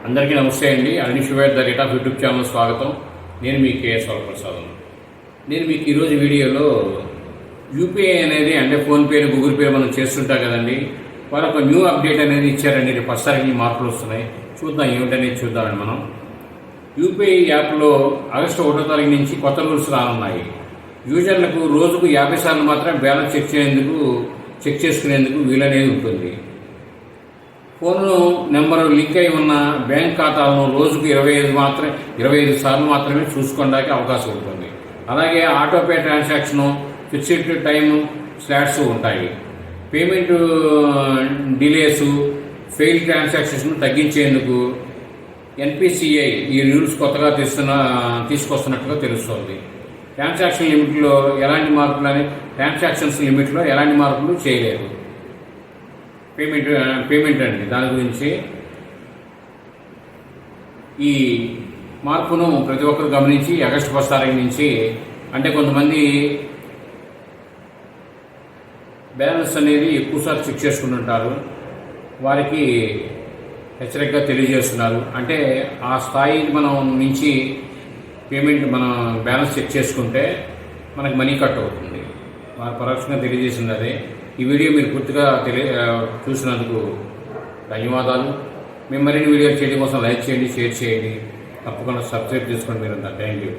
అందరికీ నమస్తే అండి. అనిషువేట్ the rate of YouTube channel స్వాగతం. నేను మీ కేఎస్ వరప్రసాద్. నేను మీకు ఈరోజు వీడియోలో యూపీఐ అనేది అంటే ఫోన్పే గూగుల్ పే మనం చేస్తుంటాం కదండి. వాళ్ళు ఒక న్యూ అప్డేట్ అనేది ఇచ్చారండి. రేపు 10 తారీఖు మార్పులు వస్తున్నాయి. చూద్దాం ఏమిటనేది చూద్దామండి. మనం యూపీఐ యాప్లో ఆగస్టు 1వ తారీఖు నుంచి కొత్త రూల్స్ రానున్నాయి. యూజర్లకు రోజుకు 50 సార్లు మాత్రమే బ్యాలెన్స్ చెక్ చేసుకునేందుకు వీలనేది ఉంటుంది. ఫోన్ నెంబరు లింక్ అయి ఉన్న బ్యాంక్ ఖాతాలను రోజుకు 25 సార్లు మాత్రమే చూసుకోవడానికి అవకాశం ఉంటుంది. అలాగే autopay transaction, fixed time slots ఉంటాయి. పేమెంట్ డిలేస్, ఫెయిల్ ట్రాన్సాక్షన్స్ తగ్గించేందుకు ఎన్పిసిఐ ఈ రూల్స్ కొత్తగా తీసుకొస్తున్నట్టుగా తెలుస్తోంది. ట్రాన్సాక్షన్ లిమిట్లో ఎలాంటి మార్పులు చేయలేదు. పేమెంట్ అండి, దాని గురించి ఈ మార్పును ప్రతి ఒక్కరు గమనించి ఆగస్టు 10 తారీఖు నుంచి అంటే కొంతమంది బ్యాలెన్స్ అనేది ఎక్కువసార్లు చెక్ చేసుకుంటుంటారు. వారికి హెచ్చరికగా తెలియజేస్తున్నారు. అంటే ఆ స్థాయి మనం నుంచి మనం బ్యాలెన్స్ చెక్ చేసుకుంటే మనకి మనీ కట్ అవుతుంది. వారు పరోక్షంగా తెలియజేసింది అదే. ఈ వీడియో మీరు పూర్తిగా చూసినందుకు ధన్యవాదాలు. మేము మరిన్ని వీడియోలు చేయడం కోసం లైక్ చేయండి, షేర్ చేయండి, తప్పకుండా సబ్స్క్రైబ్ చేసుకోండి. మీరంతా థ్యాంక్ యూ.